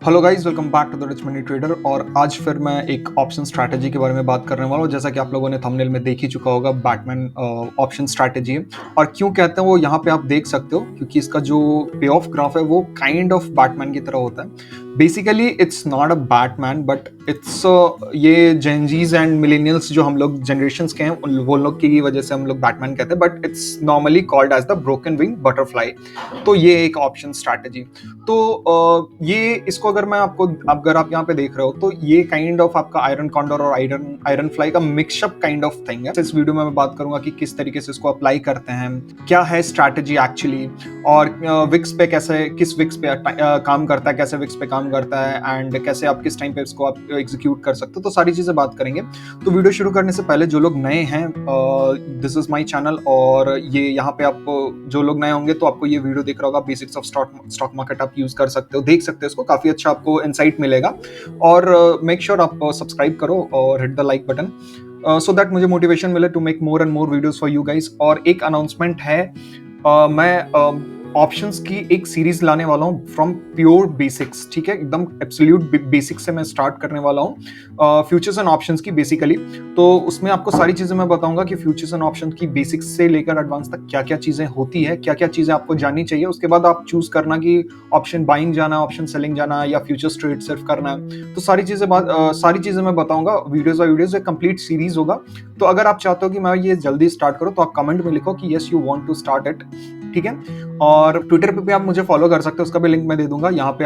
Hello guys, welcome back to the rich money trader. और आज फिर मैं एक ऑप्शन स्ट्रैटेजी के बारे में बात करने वाला हूँ। जैसा कि आप लोगों ने थंबनेल में देख ही चुका होगा, बैटमैन ऑप्शन स्ट्रैटेजी है। और क्यों कहते हैं वो यहाँ पे आप देख सकते हो, क्योंकि इसका जो पे ऑफ ग्राफ है वो काइंड ऑफ बैटमैन की तरह होता है। Basically it's not a Batman but it's ये जेनजीज एंड मिलेनियल्स जो हम लोग जनरेशन्स के हैं वो लोग की वजह से हम लोग बैटमैन कहते हैं, but it's normally called as the broken wing butterfly. तो ये एक ऑप्शन स्ट्रैटेजी। तो ये इसको अगर आप यहाँ पे देख रहे हो तो ये काइंड ऑफ आपका आयरन कॉन्डोर और आयरन फ्लाई का मिक्सअप काइंड ऑफ थिंग है। इस वीडियो में मैं बात करूंगा कि किस तरीके से इसको अप्लाई करते हैं, क्या है स्ट्रैटेजी एक्चुअली, और विक्स पे कैसे, किस विक्स पे काम करता है, कैसे विक्स पे काम करता है, एंड कैसे आप किस टाइम पे इसको आप एग्जीक्यूट कर सकते हो। तो सारी चीजें बात करेंगे। तो वीडियो शुरू करने से पहले जो लोग नए हैं, दिस इज माय चैनल, और ये यहाँ पे आप जो लोग नए होंगे तो आपको ये वीडियो दिख रहा होगा, बेसिक्स ऑफ स्टॉक मार्केट आप यूज कर सकते हो, देख सकते हो इसको, काफी अच्छा आपको इनसाइट मिलेगा। और मेक श्योर आप सब्सक्राइब करो और hit the like button so that मुझे मोटिवेशन मिले to make more and more videos for you guys. और एक अनाउंसमेंट है, मैं ऑप्शंस की एक सीरीज लाने वाला हूँ फ्रॉम प्योर बेसिक्स। ठीक है, एकदम एब्सोल्यूट बेसिक्स से मैं स्टार्ट करने वाला हूँ फ्यूचर्स एंड ऑप्शंस की बेसिकली। तो उसमें आपको सारी चीजें मैं बताऊंगा कि फ्यूचर्स एंड ऑप्शंस की बेसिक्स से लेकर एडवांस तक क्या क्या चीजें होती है, क्या क्या चीजें आपको जाननी चाहिए। उसके बाद आप चूज करना कि ऑप्शन बाइंग जाना, ऑप्शन सेलिंग जाना, या फ्यूचर्स ट्रेड सिर्फ करना है। तो सारी चीजें मैं बताऊंगा। वीडियोस एक कंप्लीट सीरीज होगा। तो अगर आप चाहते हो कि मैं ये जल्दी स्टार्ट करूं तो आप कमेंट में लिखो कि yes you want to start it. ठीक है, और ट्विटर पे भी आप मुझे फॉलो कर सकते हो, उसका भी लिंक मैं दे दूंगा। यहाँ पे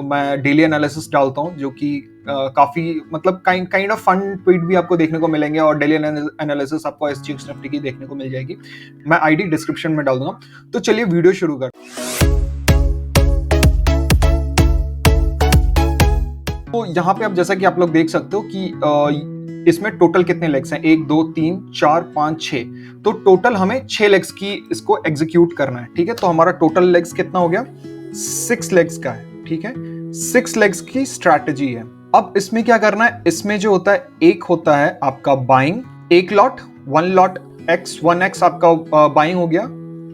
मैं डेली एनालिसिस डालता हूँ, जो कि काफी मतलब काइंड ऑफ फन ट्वीट भी आपको देखने को मिलेंगे, और डेली एनालिसिस आपको एसजीएक्स निफ्टी की देखने को मिल जाएगी। मैं आईडी डिस्क्रिप्शन में डाल दूंगा। तो चलिए वीडियो शुरू कर। तो यहाँ पे आप जैसा कि आप लोग देख सकते हो कि इसमें टोटल कितने लेग्स हैं, 1 2 3 4 5 6। तो टोटल हमें 6 लेग्स की इसको एग्जीक्यूट करना है। ठीक है, तो हमारा टोटल लेग्स कितना हो गया, 6 लेग्स का है। ठीक है, 6 लेग्स की स्ट्रैटेजी है। अब इसमें क्या करना है, इसमें जो होता है, एक होता है आपका बाइंग, एक लॉट, 1 लॉट एक्स, 1x आपका बाइंग हो गया,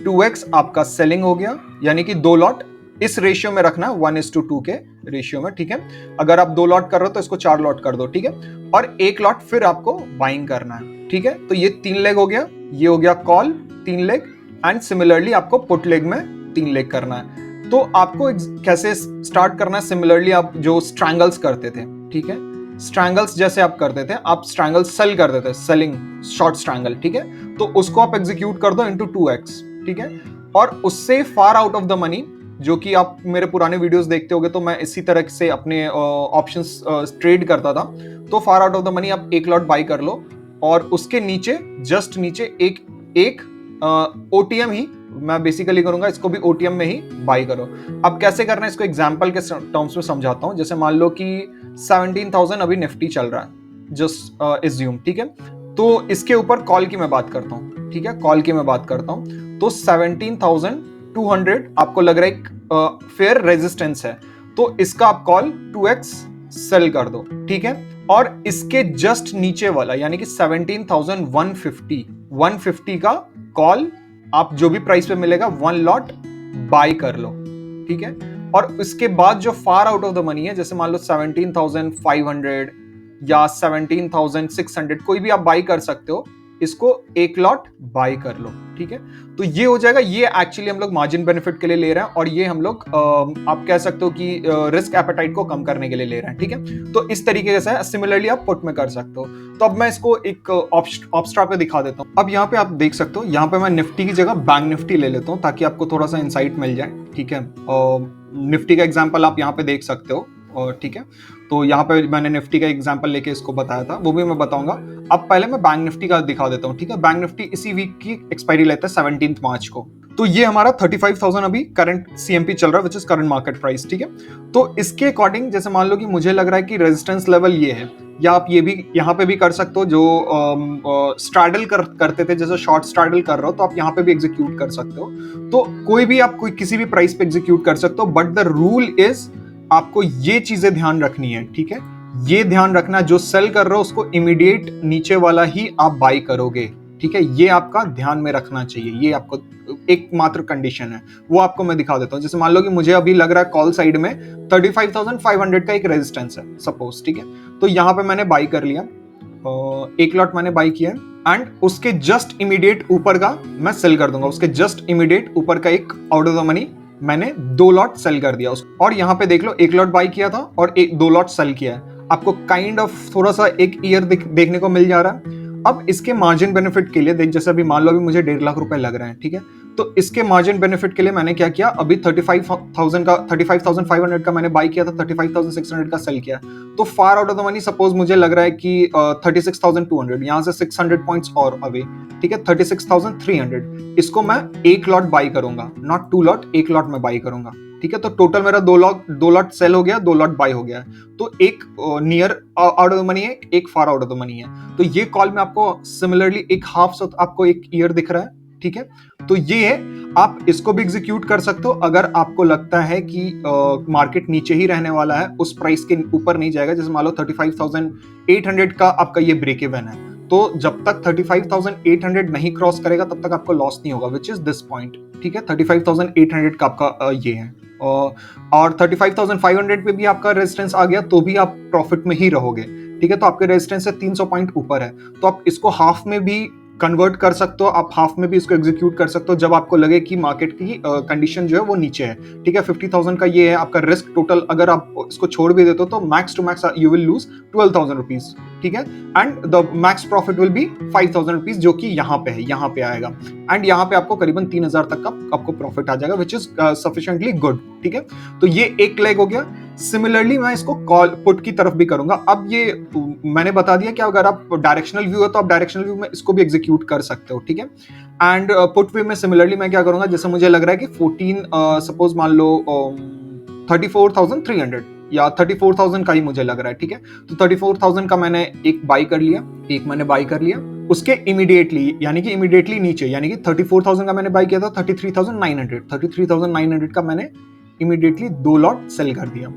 2x आपका सेलिंग हो गया, यानी कि 2 लॉट इस रेशियो में रखना है, 1:2 के रेशियो में। ठीक है, अगर आप 2 लॉट कर रहे हो तो इसको 4 लॉट कर दो। ठीक है, और 1 लॉट फिर आपको बाइंग करना है। ठीक है, तो ये 3 लेग हो गया, ये हो गया कॉल 3 लेग, एंड सिमिलरली आपको पुट लेग में 3 लेग करना है। तो आपको कैसे स्टार्ट करना है, सिमिलरली आप जो स्ट्रैंगल्स करते थे, ठीक है, स्ट्रैंगल्स जैसे आप करते थे, आप स्ट्रैंगल सेल करते थे, सेलिंग शॉर्ट स्ट्रैंगल। ठीक है, तो उसको आप एग्जीक्यूट कर दो इंटू 2x। ठीक है, और उससे far out of the money, जो कि आप मेरे पुराने वीडियोस देखते होगे, तो मैं इसी तरह से अपने ऑप्शंस ट्रेड करता था। तो far out of the money आप 1 लॉट बाई कर लो, और उसके नीचे जस्ट नीचे एक ओटीएम ही मैं बेसिकली करूंगा, इसको भी ओटीएम में ही बाई करो। अब कैसे करना है इसको एग्जांपल के टर्म्स में समझाता हूं। जैसे मान लो कि 17,000 अभी निफ्टी चल रहा है, जस्ट एज्यूम। ठीक है, तो इसके ऊपर कॉल की मैं बात करता हूं। ठीक है, कॉल की मैं बात करता हूं, तो 17,200 आपको लग रहा है एक फेयर रेजिस्टेंस है, तो इसका आप कॉल 2x सेल कर दो। ठीक है, और इसके जस्ट नीचे वाला यानी कि 17,150 का कॉल आप जो भी प्राइस पे मिलेगा 1 लॉट बाय कर लो। ठीक है, और इसके बाद जो far out of the money है, जैसे मान लो 17,500 या 17,600, कोई भी आप बाई कर सकते हो, इसको 1 लॉट बाई कर लो। ठीक है, तो ये हो जाएगा। ये एक्चुअली हम लोग मार्जिन बेनिफिट के लिए ले रहे हैं, और ये हम लोग आप कह सकते हो कि रिस्क एपेटाइट को कम करने के लिए ले रहे हैं। ठीक है, तो इस तरीके से सिमिलरली आप पुट में कर सकते हो। तो अब मैं इसको एक ऑप्स्ट्रा पे दिखा देता हूँ। अब यहाँ पे आप देख सकते हो, यहाँ पे मैं निफ्टी की जगह बैंक निफ्टी ले लेता हूँ ताकि आपको थोड़ा सा इंसाइट मिल जाए। ठीक है, निफ्टी का एग्जाम्पल आप यहाँ पे देख सकते हो। और ठीक है, तो यहाँ पे मैंने निफ्टी का एग्जांपल लेके इसको बताया था, वो भी मैं बताऊंगा। अब पहले मैं बैंक निफ्टी का दिखा देता हूँ। ठीक है, बैंक निफ्टी इसी वीक की एक्सपायरी लेता है 17 मार्च को। तो ये हमारा 35,000 अभी करंट सीएमपी चल रहा है, which is current market price. ठीक है, तो इसके अकॉर्डिंग जैसे मान लो कि मुझे लग रहा है कि रेजिस्टेंस लेवल ये है, या आप ये भी यहाँ पे भी कर सकते हो, जो स्ट्रैडल करते थे, जैसे शॉर्ट स्ट्रैडल कर रहे हो तो आप यहाँ पे भी एग्जीक्यूट कर सकते हो। तो कोई भी आप किसी भी प्राइस पे एग्जीक्यूट कर सकते हो, बट द रूल इज आपको ये चीजें ध्यान रखनी है। ठीक है, ये ध्यान रखना, जो सेल कर रहे हो उसको इमीडिएट नीचे वाला ही आप बाई करोगे। ठीक है, ये आपका ध्यान में रखना चाहिए, ये आपको एकमात्र कंडीशन है, वो आपको मैं दिखा देता हूँ। जैसे मान लो कि मुझे अभी लग रहा है कॉल साइड में 35,500 का एक रेजिस्टेंस है सपोज, ठीक है, तो यहाँ पे मैंने बाई कर लिया, एक लॉट मैंने बाई किया एंड उसके जस्ट इमीडिएट ऊपर का मैं सेल कर दूंगा, उसके जस्ट इमीडिएट ऊपर का एक आउट ऑफ द मनी मैंने 2 लॉट सेल कर दिया उसको। और यहाँ पे देख लो, एक लॉट बाई किया था और 2 लॉट सेल किया है, आपको काइंड ऑफ थोड़ा सा एक ईयर देखने को मिल जा रहा है। अब इसके मार्जिन बेनिफिट के लिए देख, जैसे अभी मान लो अभी मुझे 1.5 लाख रुपए लग रहे हैं, ठीक है, तो इसके मार्जिन बेनिफिट के लिए मैंने क्या किया, अभी 35,500 का मैंने बाई किया था, 35,600 का सेल किया, तो far out of the money suppose मुझे लग रहा है कि 36,200, यहां से 600 पॉइंट्स और अवे, ठीक है, 36,300, इसको मैं एक लॉट बाई करूंगा, नॉट 2 लॉट, एक लॉट में बाई करूंगा, ठीक है, तो टोटल मेरा 2 लॉट सेल हो गया, 2 लॉट बाई हो गया, तो एक near out of the money है, एक far out of the money है। तो ये कॉल में आपको सिमिलरली एक हाफ आपको एक ईयर दिख रहा है, ठीक है, तो ये है, आप इसको भी एग्जीक्यूट कर सकते हो अगर आपको लगता है कि मार्केट नीचे ही रहने वाला है, उस प्राइस के ऊपर नहीं जाएगा। जैसे मान लो 35,800 का आपका ये ब्रेक इवन है, तो जब तक 35,800 नहीं क्रॉस करेगा तब तक आपको लॉस नहीं होगा, विच इज दिस पॉइंट, ठीक है, 35,800 का आपका ये है, और 35,500 पे भी आपका रेजिस्टेंस आ गया तो भी आप प्रॉफिट में ही रहोगे, ठीक है, तो आपके रेजिस्टेंस से 300 पॉइंट ऊपर है, तो आप इसको हाफ में भी कन्वर्ट कर सकते हो, आप हाफ में भी इसको एग्जीक्यूट कर सकते हो जब आपको लगे कि मार्केट की कंडीशन जो है वो नीचे है, ठीक है। 50,000 का ये है आपका रिस्क टोटल, अगर आप इसको छोड़ भी देते हो तो max to max you will lose 12,000 rupees, ठीक है, and the max profit will be 5,000 rupees, जो कि यहाँ पे है, यहाँ पे आएगा, एंड यहाँ पे आपको करीबन 3,000 तक का आपको प्रॉफिट आ जाएगा, विच इज सफिशिएंटली गुड, ठीक है। तो ये एक लेग हो गया। सिमिलरली मैं इसको कॉल पुट की तरफ भी करूंगा। अब ये मैंने बता दिया कि अगर आप डायरेक्शनल व्यू है तो आप डायरेक्शनल व्यू में इसको भी एग्जीक्यूट कर सकते हो, ठीक है। एंड पुट व्यू में सिमिलरली मैं क्या करूंगा, जैसे मुझे लग रहा है कि 14 सपोज मान लो 34,300 या 34,000 का ही मुझे लग रहा है, ठीक है, तो 34,000 का मैंने एक बाई कर लिया, उसके इमीडिएटली यानी कि इमीडिएटली नीचे, यानी कि 34,000 का मैंने बाई किया था, 33,900 का मैंने इमीडिएटली 2 लॉट सेल कर दिया।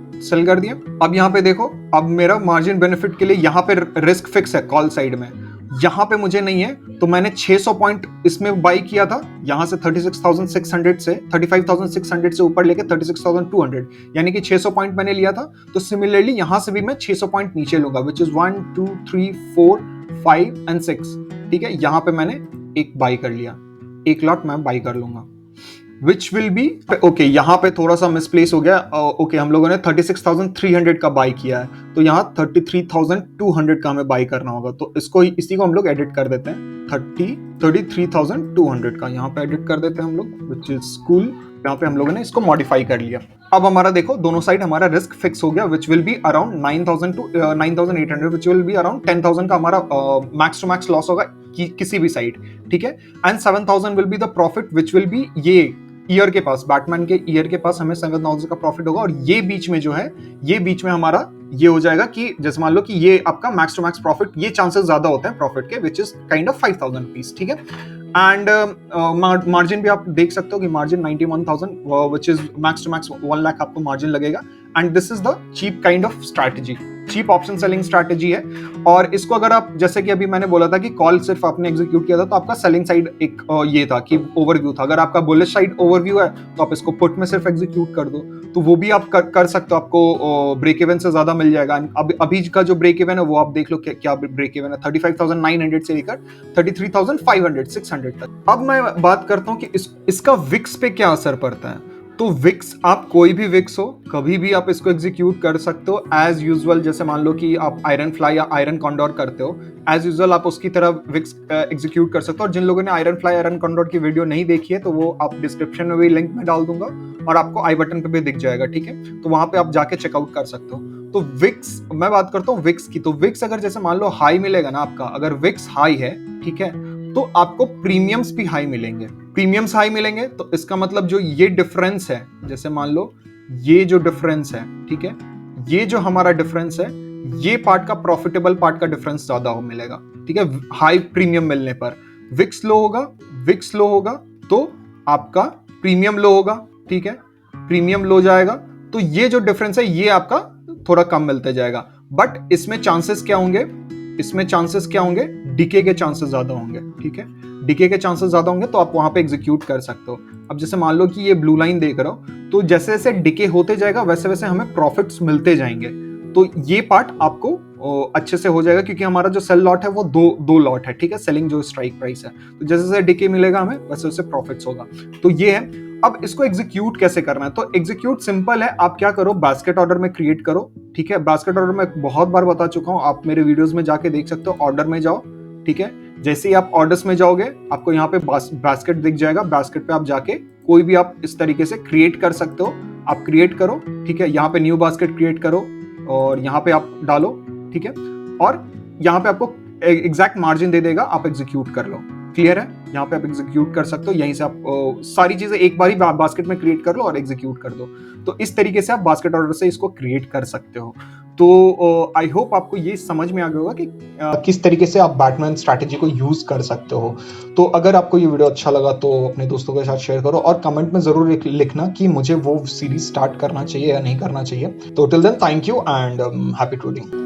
अब यहाँ पे देखो, अब मेरा मार्जिन बेनिफिट के लिए यहाँ पे रिस्क फिक्स है कॉल साइड में, यहाँ पे मुझे नहीं है, तो मैंने 600 पॉइंट इसमें बाई किया था, यहाँ से 36,600 से 35,600 से ऊपर लेके 36,200, यानी कि 600 पॉइंट मैंने लिया था। तो सिमिलरली यहाँ से भी मैं 600 पॉइंट नीचे लूंगा, विच इज 1 2 3 4 5 एंड 6, ठीक है। यहाँ पे मैंने एक बाई कर लिया, एक लॉट मैं बाई कर लूंगा, विच विल बी ओके। यहाँ पे थोड़ा सा मिसप्लेस हो गया, ओके हम लोगों ने 36,300 का बाई किया है, तो यहाँ 33,200 का हमें बाई करना होगा, तो इसी को हम लोग एडिट कर देते हैं, 33,200 का यहाँ पे एडिट कर देते हैं हम लोग, विच इज कूल। यहाँ पे हम लोगों ने इसको मॉडिफाई कर लिया। अब हमारा देखो दोनों साइड हमारा रिस्क फिक्स हो गया, which will be around 9,000 to 9,800, which will be around 10,000 का हमारा मैक्स टू मैक्स लॉस होगा किसी भी साइड, ठीक है। And 7,000 will be the profit, which will B ये ईयर के पास, बैटमैन के ईयर के पास हमें 7,000 का प्रॉफिट होगा, और ये बीच में जो है, ये बीच में हमारा ये हो जाएगा कि जैसे मान लो कि ये आपका मैक्स टू मैक्स प्रॉफिट, ये चांसेस ज्यादा होते हैं प्रॉफिट के, which is kind of 5,000 rupees, ठीक है। एंड मार्जिन भी आप देख सकते हो कि margin 91,000, which is max to max 1 lakh आपको मार्जिन लगेगा, and this is the cheap kind of strategy, cheap option selling strategy है। और इसको अगर आप, जैसे कि अभी मैंने बोला था कि कॉल सिर्फ आपने एग्जीक्यूट किया था, तो आपका सेलिंग साइड एक ये था कि ओवरव्यू था। अगर आपका बुलिश साइड ओवरव्यू है तो आप इसको पुट में सिर्फ एग्जीक्यूट कर दो, तो वो भी आप कर सकते हो, आपको ब्रेक इवन से ज्यादा मिल जाएगा। अभी का जो ब्रेक इवन है वो आप देख लो क्या ब्रेक इवन है, 35,900 से लेकर 33,500 600 तक। अब मैं बात करता हूँ कि इसका विक्स पे क्या असर पड़ता है। तो विक्स, आप कोई भी विक्स हो, कभी भी आप इसको एग्जीक्यूट कर सकते हो एज यूजुअल। जैसे मान लो कि आप आयरन फ्लाई या आयरन कॉन्डोर करते हो, एज यूजुअल आप उसकी तरह विक्स एग्जीक्यूट कर सकते हो। और जिन लोगों ने आयरन फ्लाई आयरन कॉन्डोर की वीडियो नहीं देखी है, तो वो आप डिस्क्रिप्शन में भी लिंक में डाल दूंगा, और आपको आई बटन पे भी दिख जाएगा, ठीक है, तो वहां पे आप जाके चेकआउट कर सकते हो। तो विक्स, मैं बात करता हूँ विक्स की, तो विक्स अगर जैसे मान लो हाई मिलेगा ना आपका, अगर विक्स हाई है, ठीक है, तो आपको प्रीमियम्स भी हाई मिलेंगे। प्रीमियम्स हाई मिलेंगे तो इसका मतलब जो ये डिफरेंस है, जैसे मान लो ये जो डिफरेंस है, ठीक है, ये जो हमारा डिफरेंस है, ये पार्ट का प्रॉफिटेबल पार्ट का डिफरेंस ज्यादा हो मिलेगा, ठीक है, हाई प्रीमियम मिलने पर। विक्स लो होगा तो आपका प्रीमियम लो होगा, ठीक है, प्रीमियम लो जाएगा तो ये जो डिफरेंस है ये आपका थोड़ा कम मिलते जाएगा। बट इसमें चांसेस क्या होंगे, इसमें चांसेस क्या होंगे, डिके के चांसेस ज्यादा होंगे, ठीक है, डिके के चांसेस ज्यादा होंगे, तो आप वहां पे एग्जीक्यूट कर सकते हो। अब जैसे मान लो कि ये ब्लू लाइन देख रहा हो, तो जैसे जैसे डिके होते जाएगा वैसे वैसे हमें प्रॉफिट्स मिलते जाएंगे। तो ये पार्ट आपको अच्छे से हो जाएगा, क्योंकि हमारा जो सेल लॉट है वो दो लॉट है, ठीक है, सेलिंग जो स्ट्राइक प्राइस है, तो जैसे जैसे डिके मिलेगा हमें वैसे वैसे प्रॉफिट्स होगा। तो ये है। अब इसको एग्जीक्यूट कैसे करना है, तो एग्जीक्यूट सिंपल है, आप क्या करो, बास्केट ऑर्डर में क्रिएट करो, ठीक है, बास्केट ऑर्डर में बहुत बार बता चुका हूं, आप मेरे वीडियोस में जाके देख सकते हो, ऑर्डर में जाओ, ठीक है, जैसे ही आप ऑर्डर्स में जाओगे आपको यहाँ पे बास्केट दिख जाएगा, बास्केट पे आप जाके कोई भी आप इस तरीके से क्रिएट कर सकते हो, आप क्रिएट करो, ठीक है, यहाँ पे न्यू बास्केट क्रिएट करो और यहाँ पे आप डालो, ठीक है, और यहाँ पे आपको एग्जैक्ट मार्जिन दे देगा, आप एग्जीक्यूट कर लो, क्लियर है, यहाँ पे आप एग्जीक्यूट कर सकते हो, यहीं से आप सारी चीजें एक बार ही बास्केट में क्रिएट कर लो और एग्जीक्यूट कर दो। तो इस तरीके से आप बास्केट ऑर्डर से इसको क्रिएट कर सकते हो। तो आई होप आपको ये समझ में आ गया होगा कि किस तरीके से आप बैटमैन स्ट्रैटेजी को यूज कर सकते हो। तो अगर आपको ये वीडियो अच्छा लगा तो अपने दोस्तों के साथ शेयर करो और कमेंट में जरूर लिखना कि मुझे वो सीरीज स्टार्ट करना चाहिए या नहीं करना चाहिए। तो till then thank you and happy trading.